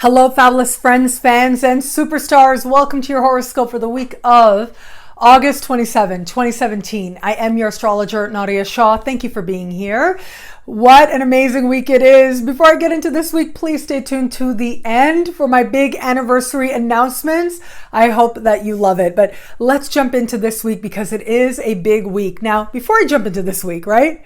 Hello, fabulous friends, fans, and superstars. Welcome to your horoscope for the week of August 27, 2017. I am your astrologer, Nadiya Shah. Thank you for being here. What an amazing week it is. Before I get into this week, please stay tuned to the end for my big anniversary announcements. I hope that you love it. But let's jump into this week because it is a big week. Now, before I jump into this week, right?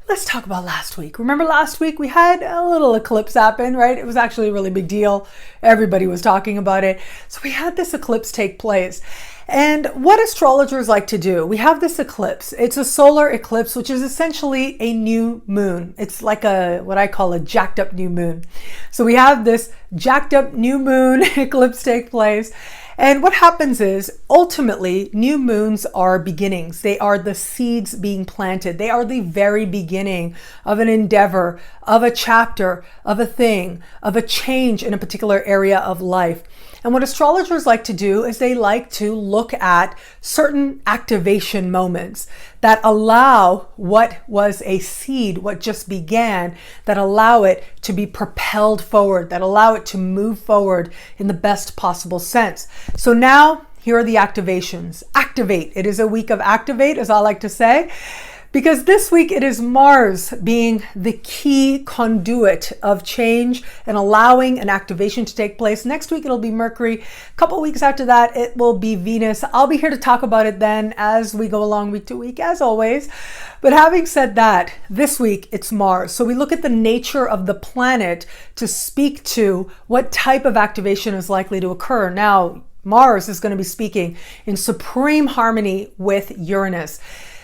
Let's talk about last week. Remember last week we had a little eclipse happen, right? It was actually a really big deal. Everybody was talking about it. So we had this eclipse take place. And what astrologers like to do, we have this eclipse. It's a solar eclipse, which is essentially a new moon. It's like what I call a jacked up new moon. So we have this jacked up new moon eclipse take place. And what happens is, ultimately, new moons are beginnings. They are the seeds being planted. They are the very beginning of an endeavor, of a chapter, of a thing, of a change in a particular area of life. And what astrologers like to do is they like to look at certain activation moments that allow what was a seed, what just began, that allow it to be propelled forward, that allow it to move forward in the best possible sense. So now, here are the activations. Activate. It is a week of activate, as I like to say. Because this week it is Mars being the key conduit of change and allowing an activation to take place. Next week it'll be Mercury. A couple weeks after that it will be Venus. I'll be here to talk about it then as we go along week to week, as always. But having said that, this week it's Mars. So we look at the nature of the planet to speak to what type of activation is likely to occur. Now, Mars is going to be speaking in supreme harmony with Uranus.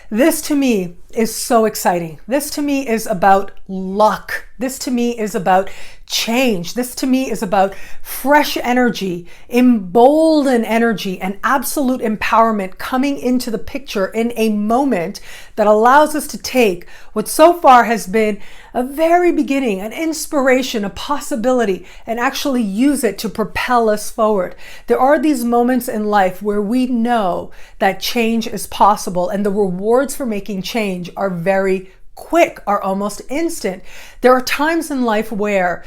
This to me is so exciting. This to me is about luck. This to me is about change. This to me is about fresh energy, emboldened energy, and absolute empowerment coming into the picture in a moment that allows us to take what so far has been a very beginning, an inspiration, a possibility, and actually use it to propel us forward. There are these moments in life where we know that change is possible and the rewards for making change are very quick, are almost instant. There are times in life where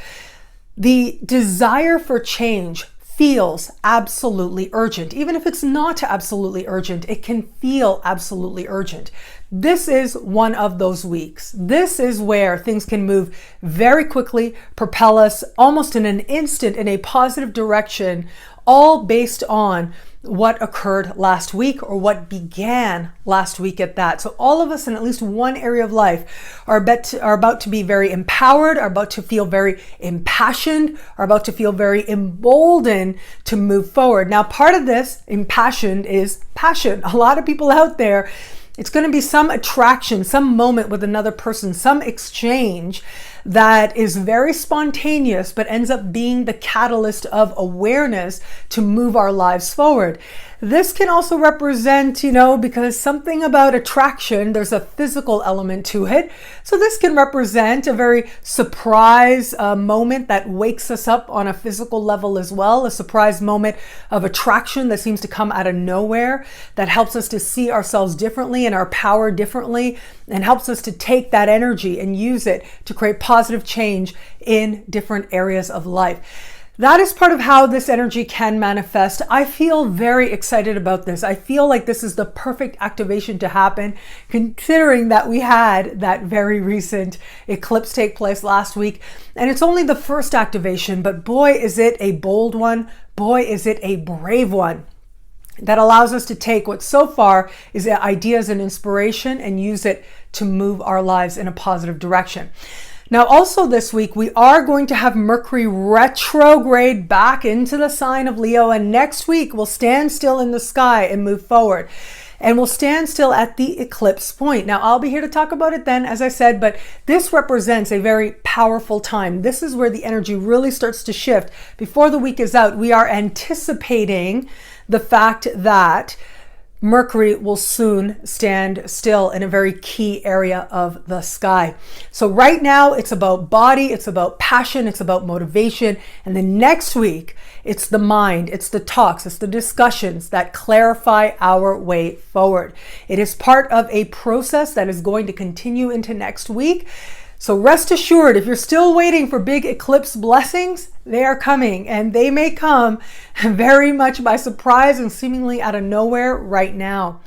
the desire for change feels absolutely urgent. Even if it's not absolutely urgent, it can feel absolutely urgent. This is one of those weeks. This is where things can move very quickly, propel us almost in an instant in a positive direction, all based on what occurred last week or what began last week at that. So all of us in at least one area of life are about to be very empowered, are about to feel very impassioned, are about to feel very emboldened to move forward. Now, part of this impassioned is passion. A lot of people out there, it's going to be some attraction, some moment with another person, some exchange that is very spontaneous, but ends up being the catalyst of awareness to move our lives forward. This can also represent, because something about attraction, there's a physical element to it. So this can represent a very surprise moment that wakes us up on a physical level as well. A surprise moment of attraction that seems to come out of nowhere, that helps us to see ourselves differently and our power differently, and helps us to take that energy and use it to create positive change in different areas of life. That is part of how this energy can manifest. I feel very excited about this. I feel like this is the perfect activation to happen, considering that we had that very recent eclipse take place last week. And it's only the first activation, but boy, is it a bold one. Boy, is it a brave one that allows us to take what so far is ideas and inspiration and use it to move our lives in a positive direction. Now, also this week, we are going to have Mercury retrograde back into the sign of Leo. And next week, we'll stand still in the sky and move forward. And we'll stand still at the eclipse point. Now, I'll be here to talk about it then, as I said, but this represents a very powerful time. This is where the energy really starts to shift. Before the week is out, we are anticipating the fact that Mercury will soon stand still in a very key area of the sky. So right now it's about body, it's about passion, it's about motivation. And then next week, it's the mind, it's the talks, it's the discussions that clarify our way forward. It is part of a process that is going to continue into next week. So rest assured, if you're still waiting for big eclipse blessings, they are coming, and they may come very much by surprise and seemingly out of nowhere right now.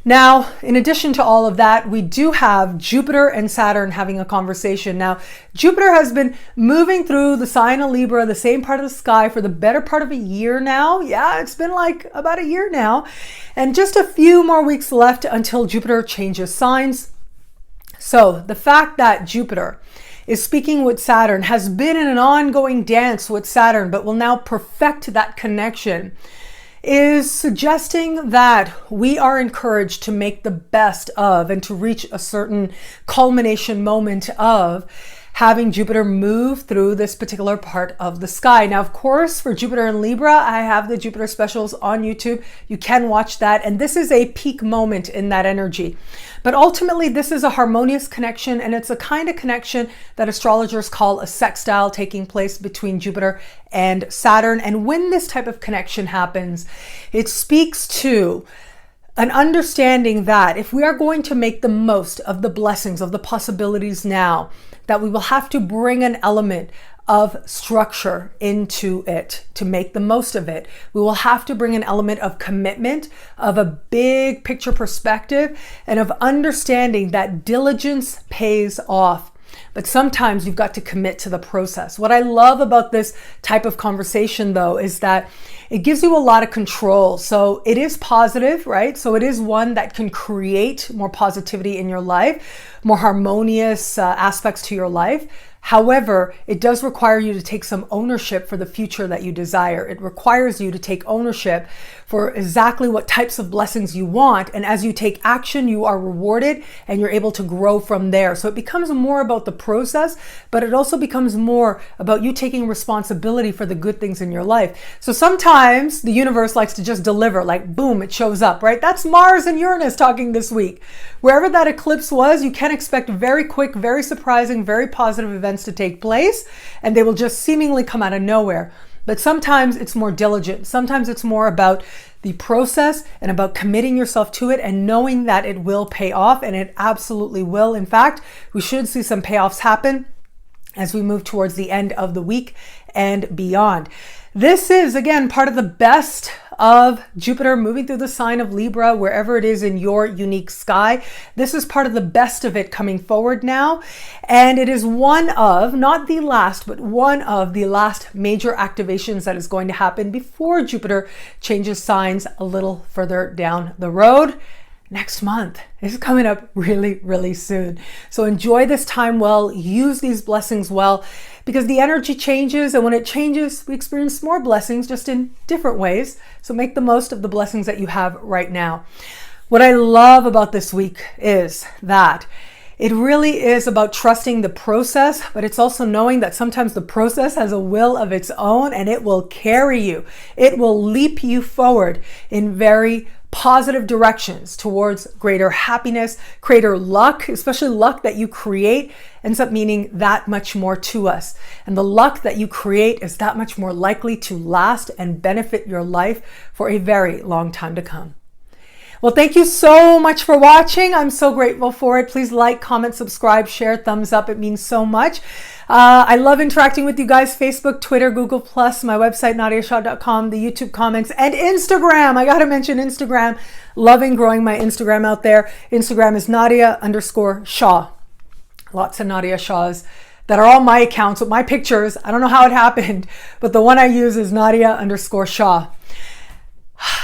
Now, in addition to all of that, we do have Jupiter and Saturn having a conversation. Now, Jupiter has been moving through the sign of Libra, the same part of the sky, for the better part of a year now. Yeah, it's been like about a year now. And just a few more weeks left until Jupiter changes signs. So the fact that Jupiter is speaking with Saturn, has been in an ongoing dance with Saturn, but will now perfect that connection, is suggesting that we are encouraged to make the best of and to reach a certain culmination moment of having Jupiter move through this particular part of the sky. Now, of course, for Jupiter and Libra, I have the Jupiter specials on YouTube. You can watch that. And this is a peak moment in that energy. But ultimately, this is a harmonious connection, and it's a kind of connection that astrologers call a sextile taking place between Jupiter and Saturn. And when this type of connection happens, it speaks to an understanding that if we are going to make the most of the blessings, of the possibilities now, that we will have to bring an element of structure into it to make the most of it. We will have to bring an element of commitment, of a big picture perspective, and of understanding that diligence pays off. But sometimes you've got to commit to the process. What I love about this type of conversation, though, is that it gives you a lot of control. So it is positive, right? So it is one that can create more positivity in your life, more harmonious aspects to your life. However, it does require you to take some ownership for the future that you desire. It requires you to take ownership for exactly what types of blessings you want. And as you take action, you are rewarded and you're able to grow from there. So it becomes more about the process, but it also becomes more about you taking responsibility for the good things in your life. So sometimes the universe likes to just deliver, like boom, it shows up, right? That's Mars and Uranus talking this week. Wherever that eclipse was, you can expect very quick, very surprising, very positive events to take place, and they will just seemingly come out of nowhere. But sometimes it's more diligent. Sometimes it's more about the process and about committing yourself to it and knowing that it will pay off, and it absolutely will. In fact, we should see some payoffs happen as we move towards the end of the week and beyond. This is, again, part of the best of Jupiter moving through the sign of Libra, wherever it is in your unique sky. This is part of the best of it coming forward now. And it is one of, not the last, but one of the last major activations that is going to happen before Jupiter changes signs a little further down the road. Next month is coming up really, really soon. So enjoy this time well, use these blessings well, because the energy changes, and when it changes, we experience more blessings, just in different ways. So make the most of the blessings that you have right now. What I love about this week is that it really is about trusting the process, but it's also knowing that sometimes the process has a will of its own, and it will carry you. It will leap you forward in very positive directions towards greater happiness, greater luck, especially luck that you create ends up meaning that much more to us. And the luck that you create is that much more likely to last and benefit your life for a very long time to come. Well, thank you so much for watching. I'm so grateful for it. Please like, comment, subscribe, share, thumbs up. It means so much. I love interacting with you guys. Facebook, Twitter, Google+, my website, nadiyashah.com, the YouTube comments, and Instagram. I got to mention Instagram. Loving growing my Instagram out there. Instagram is Nadiya_Shah. Lots of Nadiya Shahs that are all my accounts with my pictures. I don't know how it happened, but the one I use is Nadiya_Shah.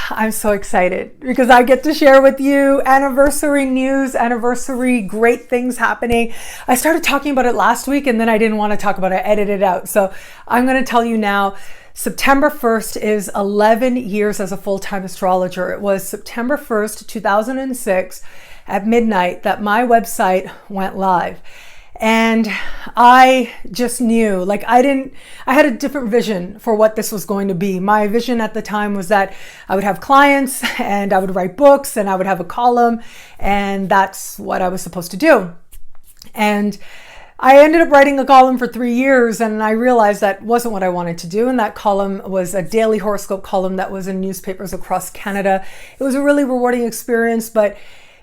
I'm so excited because I get to share with you anniversary news, anniversary great things happening. I started talking about it last week and then I didn't want to talk about it. I edited it out. So I'm going to tell you now, September 1st is 11 years as a full-time astrologer. It was September 1st, 2006 at midnight that my website went live. And I just knew, like I had a different vision for what this was going to be. My vision at the time was that I would have clients and I would write books and I would have a column, and that's what I was supposed to do. And I ended up writing a column for 3 years, and I realized that wasn't what I wanted to do. And that column was a daily horoscope column that was in newspapers across Canada. It was a really rewarding experience, but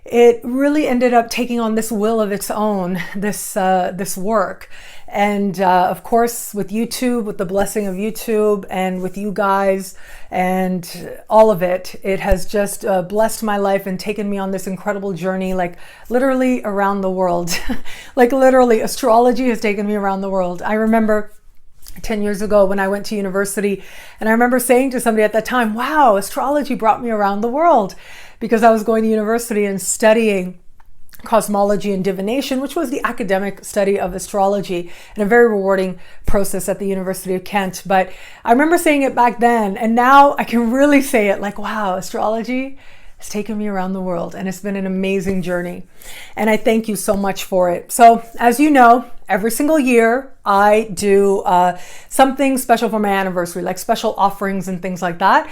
it really ended up taking on this will of its own, this work. And of course, with YouTube, with the blessing of YouTube and with you guys and all of it, it has just blessed my life and taken me on this incredible journey, like literally around the world. Like literally, astrology has taken me around the world. I remember 10 years ago when I went to university, and I remember saying to somebody at that time, wow, astrology brought me around the world, because I was going to university and studying Cosmology and Divination, which was the academic study of astrology, and a very rewarding process at the University of Kent. But I remember saying it back then, and now I can really say it like, wow, astrology has taken me around the world, and it's been an amazing journey. And I thank you so much for it. So as you know, every single year I do something special for my anniversary, like special offerings and things like that.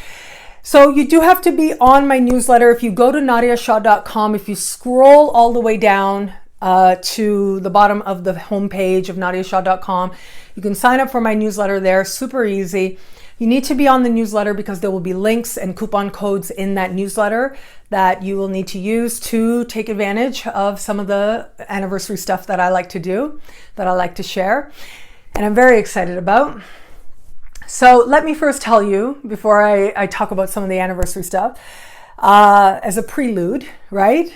So you do have to be on my newsletter. If you go to nadiyashah.com, if you scroll all the way down to the bottom of the homepage of nadiyashah.com, you can sign up for my newsletter there. Super easy. You need to be on the newsletter because there will be links and coupon codes in that newsletter that you will need to use to take advantage of some of the anniversary stuff that I like to do, that I like to share, and I'm very excited about. So let me first tell you, before I talk about some of the anniversary stuff, as a prelude, right?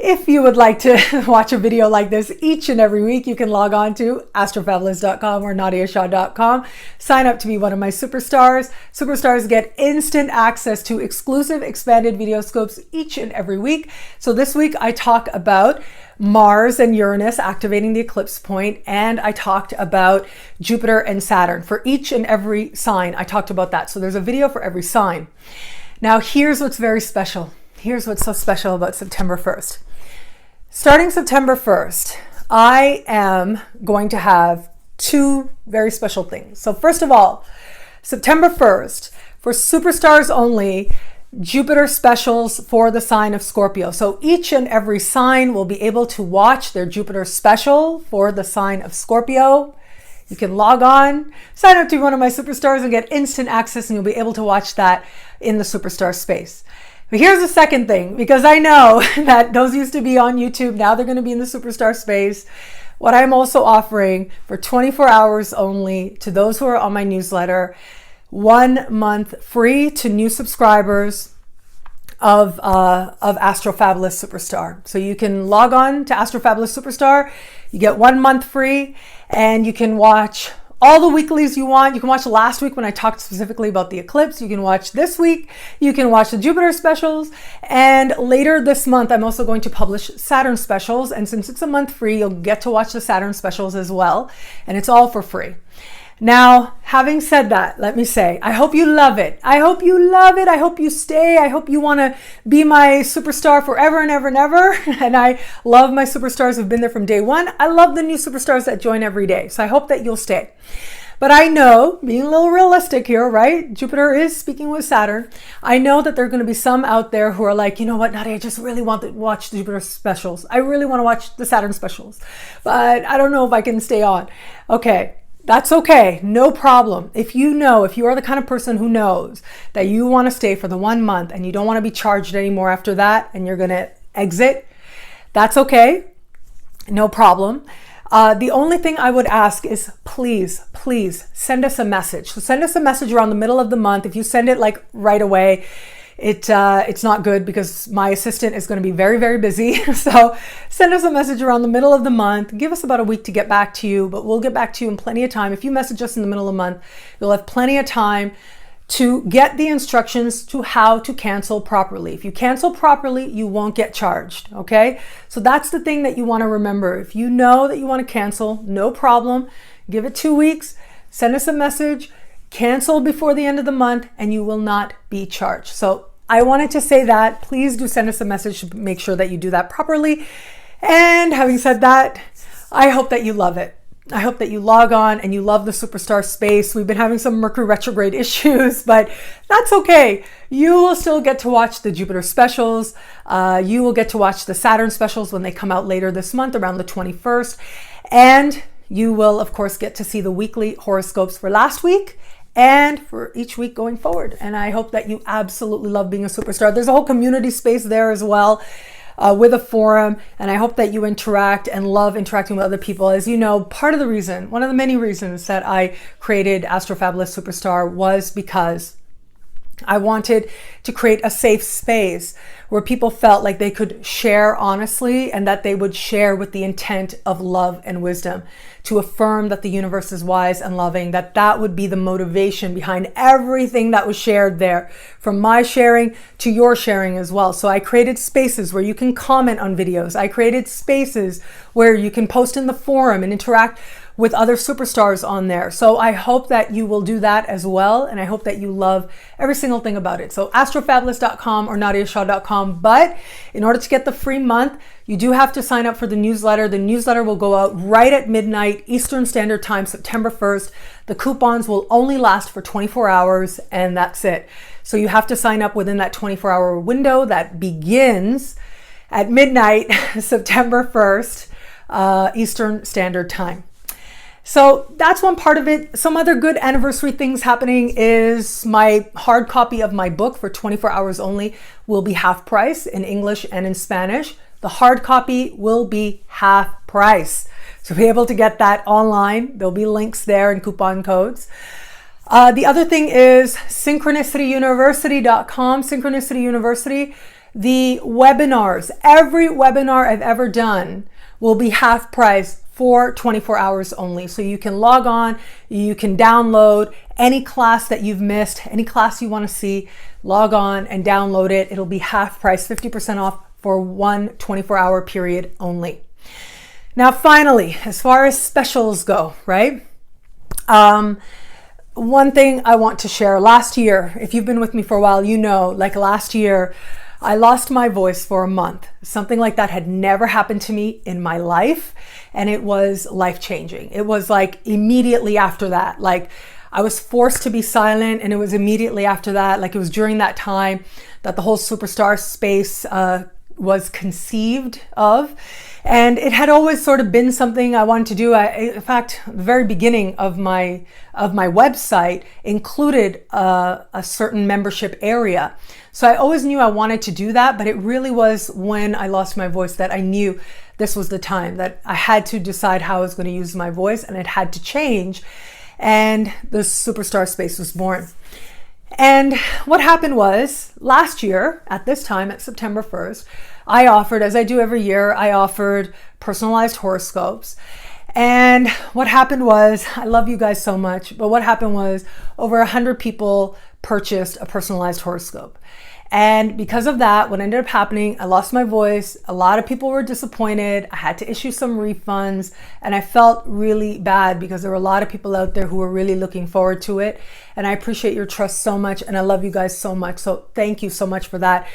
If you would like to watch a video like this each and every week, you can log on to astrofabulous.com or nadiyashah.com. Sign up to be one of my superstars. Superstars get instant access to exclusive expanded video scopes each and every week. So this week I talk about Mars and Uranus activating the eclipse point, and I talked about Jupiter and Saturn. For each and every sign, I talked about that. So there's a video for every sign. Now here's what's very special. Here's what's so special about September 1st. Starting September 1st, I am going to have two very special things. So first of all, September 1st, for superstars only, Jupiter specials for the sign of Scorpio. So each and every sign will be able to watch their Jupiter special for the sign of Scorpio. You can log on, sign up to be one of my superstars and get instant access, and you'll be able to watch that in the superstar space. But here's the second thing, because I know that those used to be on YouTube, now they're going to be in the superstar space. What I'm also offering for 24 hours only to those who are on my newsletter, 1 month free to new subscribers of Astro Fabulous Superstar. So you can log on to Astro Fabulous Superstar, you get 1 month free, and you can watch all the weeklies you want. You can watch last week when I talked specifically about the eclipse. You can watch this week. You can watch the Jupiter specials. And later this month, I'm also going to publish Saturn specials. And since it's a month free, you'll get to watch the Saturn specials as well. And it's all for free. Now, having said that, let me say, I hope you love it. I hope you love it. I hope you stay. I hope you want to be my superstar forever and ever and ever. And I love my superstars who've been there from day one. I love the new superstars that join every day. So I hope that you'll stay. But I know, being a little realistic here, right? Jupiter is speaking with Saturn. I know that there are going to be some out there who are like, you know what, Nadiya, I just really want to watch the Jupiter specials. I really want to watch the Saturn specials. But I don't know if I can stay on. Okay. That's okay, no problem. If you are the kind of person who knows that you want to stay for the 1 month and you don't want to be charged anymore after that and you're going to exit, that's okay, no problem. The only thing I would ask is please send us a message. So send us a message around the middle of the month. If you send it like right away, it's not good because my assistant is going to be very, very busy. So send us a message around the middle of the month. Give us about a week to get back to you, but we'll get back to you in plenty of time. If you message us in the middle of the month, you'll have plenty of time to get the instructions to how to cancel properly. If you cancel properly, you won't get charged, okay? So that's the thing that you want to remember. If you know that you want to cancel, no problem. Give it 2 weeks, send us a message, cancel before the end of the month, and you will not be charged. So I wanted to say that. Please do send us a message to make sure that you do that properly. And having said that, I hope that you love it. I hope that you log on and you love the superstar space. We've been having some Mercury retrograde issues, but that's okay. You will still get to watch the Jupiter specials. You will get to watch the Saturn specials when they come out later this month, around the 21st. And you will, of course, get to see the weekly horoscopes for last week and for each week going forward. And I hope that you absolutely love being a superstar. There's a whole community space there as well. with a forum, and I hope that you interact and love interacting with other people. As you know, part of the reason, one of the many reasons that I created Astro Fabulous Superstar was because I wanted to create a safe space where people felt like they could share honestly, and that they would share with the intent of love and wisdom, to affirm that the universe is wise and loving, that would be the motivation behind everything that was shared there, from my sharing to your sharing as well. So I created spaces where you can comment on videos. I created spaces where you can post in the forum and interact with other superstars on there. So I hope that you will do that as well. And I hope that you love every single thing about it. So astrofabulous.com or nadiyashah.com. But in order to get the free month, you do have to sign up for the newsletter. The newsletter will go out right at midnight Eastern Standard Time, September 1st. The coupons will only last for 24 hours, and that's it. So you have to sign up within that 24-hour window that begins at midnight, September 1st, Eastern Standard Time. So that's one part of it. Some other good anniversary things happening is my hard copy of my book for 24 hours only will be half price in English and in Spanish. The hard copy will be half price. So be able to get that online. There'll be links there and coupon codes. The other thing is synchronicityuniversity.com. Synchronicity University, the webinars, every webinar I've ever done will be half price for 24 hours only. So you can log on, you can download any class that you've missed, any class you want to see, log on and download it. It'll be half price, 50% off for one 24-hour period only. Now, finally, as far as specials go, right? One thing I want to share, last year, if you've been with me for a while, you know, like last year, I lost my voice for a month. Something like that had never happened to me in my life, and it was life-changing. It was like immediately after that, like I was forced to be silent, and it was immediately after that, like it was during that time that the whole superstar space was conceived of. And it had always sort of been something I wanted to do. In fact, the very beginning of my website included a certain membership area. So I always knew I wanted to do that, but it really was when I lost my voice that I knew this was the time that I had to decide how I was going to use my voice, and it had to change. And the superstar space was born. And what happened was last year at this time, at September 1st, I offered, as I do every year, I offered personalized horoscopes. And what happened was, I love you guys so much, but what happened was over 100 people purchased a personalized horoscope. And because of that, what ended up happening, I lost my voice. A lot of people were disappointed. I had to issue some refunds, and I felt really bad because there were a lot of people out there who were really looking forward to it. And I appreciate your trust so much, and I love you guys so much. So thank you so much for that.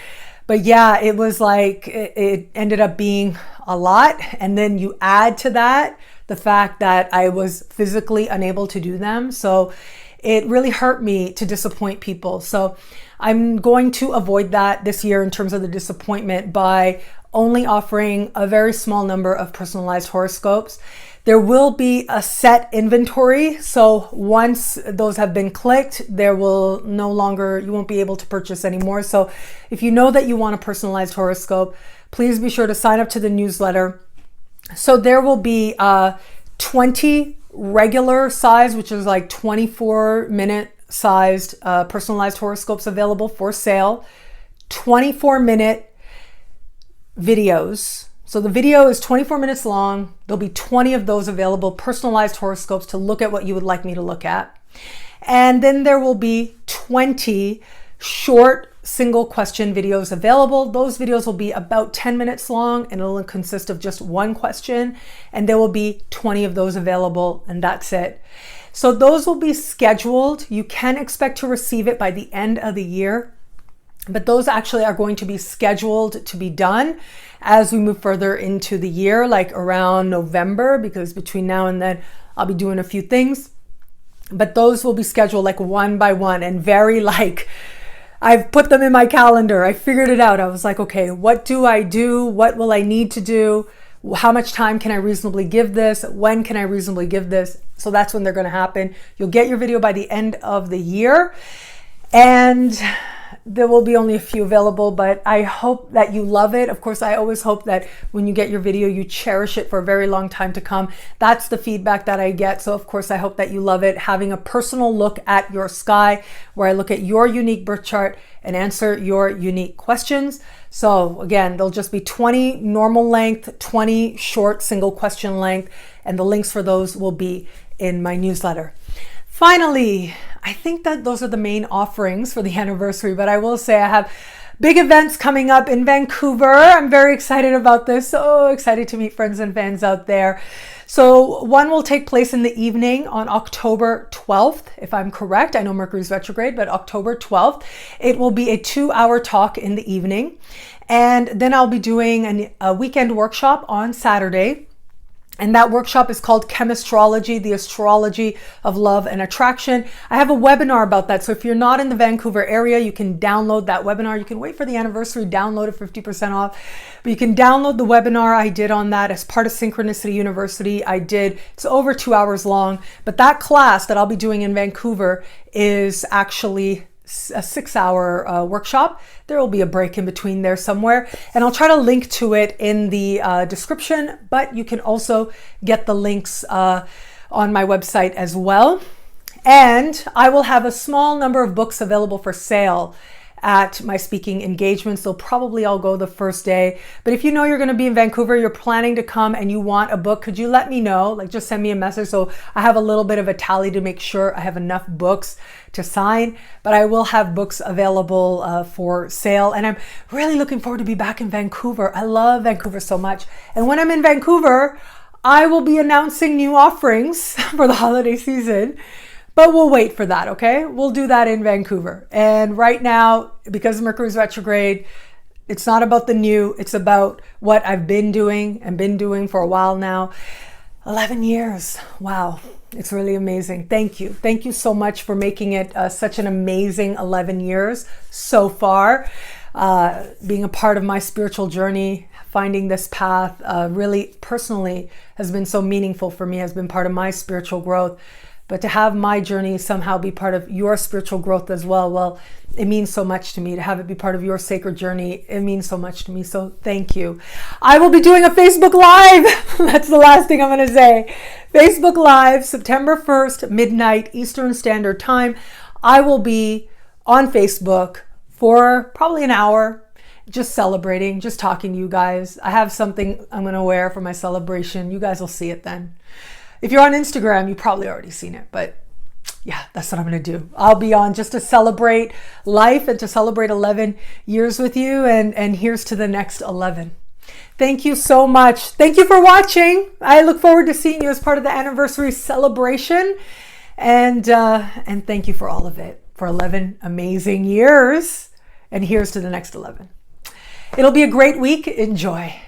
But yeah, it was like, it ended up being a lot. And then you add to that the fact that I was physically unable to do them. So it really hurt me to disappoint people. So I'm going to avoid that this year in terms of the disappointment by only offering a very small number of personalized horoscopes. There will be a set inventory. So once those have been clicked, there will no longer, you won't be able to purchase anymore. So if you know that you want a personalized horoscope, please be sure to sign up to the newsletter. So there will be 20 regular size, which is like 24-minute sized personalized horoscopes available for sale, 24-minute videos. So the video is 24 minutes long. There'll be 20 of those available, personalized horoscopes to look at what you would like me to look at. And then there will be 20 short single question videos available. Those videos will be about 10 minutes long, and it'll consist of just one question. And there will be 20 of those available, and that's it. So those will be scheduled. You can expect to receive it by the end of the year, but those actually are going to be scheduled to be done as we move further into the year, like around November, because between now and then I'll be doing a few things. But those will be scheduled like one by one, and very like, I've put them in my calendar. I figured it out. I was like, okay, what do I do? What will I need to do? How much time can I reasonably give this? When can I reasonably give this? So that's when they're going to happen. You'll get your video by the end of the year. And there will be only a few available, but I hope that you love it. Of course, I always hope that when you get your video, you cherish it for a very long time to come. That's the feedback that I get. So of course, I hope that you love it. Having a personal look at your sky, where I look at your unique birth chart and answer your unique questions. So again, there'll just be 20 normal length, 20 short single question length, and the links for those will be in my newsletter. Finally, I think that those are the main offerings for the anniversary, but I will say I have big events coming up in Vancouver. I'm very excited about this. So excited to meet friends and fans out there. So one will take place in the evening on October 12th, if I'm correct. I know Mercury's retrograde, but October 12th. It will be a 2-hour talk in the evening. And then I'll be doing a weekend workshop on Saturday. And that workshop is called Chemistrology, the astrology of love and attraction. I have a webinar about that. So if you're not in the Vancouver area, you can download that webinar. You can wait for the anniversary, download it 50% off. But you can download the webinar I did on that as part of Synchronicity University. It's over 2 hours long. But that class that I'll be doing in Vancouver is actually a 6-hour workshop. There will be a break in between there somewhere, and I'll try to link to it in the description, but you can also get the links on my website as well. And I will have a small number of books available for sale at my speaking engagements. They'll probably all go the first day. But if you know you're going to be in Vancouver, you're planning to come and you want a book, could you let me know? Like, just send me a message so I have a little bit of a tally to make sure I have enough books to sign. But I will have books available for sale. And I'm really looking forward to be back in Vancouver. I love Vancouver so much. And when I'm in Vancouver, I will be announcing new offerings for the holiday season. But we'll wait for that, okay? We'll do that in Vancouver. And right now, because Mercury's retrograde, it's not about the new, it's about what I've been doing and been doing for a while now. 11 years. Wow. It's really amazing. Thank you. Thank you so much for making it such an amazing 11 years so far. Being a part of my spiritual journey, finding this path really personally has been so meaningful for me, has been part of my spiritual growth. But to have my journey somehow be part of your spiritual growth as well, well, it means so much to me. To have it be part of your sacred journey, it means so much to me. So thank you. I will be doing a Facebook Live. That's the last thing I'm going to say. Facebook Live, September 1st, midnight Eastern Standard Time. I will be on Facebook for probably an hour, just celebrating, just talking to you guys. I have something I'm going to wear for my celebration. You guys will see it then. If you're on Instagram, you've probably already seen it, but yeah, that's what I'm going to do. I'll be on just to celebrate life and to celebrate 11 years with you, and here's to the next 11. Thank you so much. Thank you for watching. I look forward to seeing you as part of the anniversary celebration, and thank you for all of it, for 11 amazing years, and here's to the next 11. It'll be a great week. Enjoy.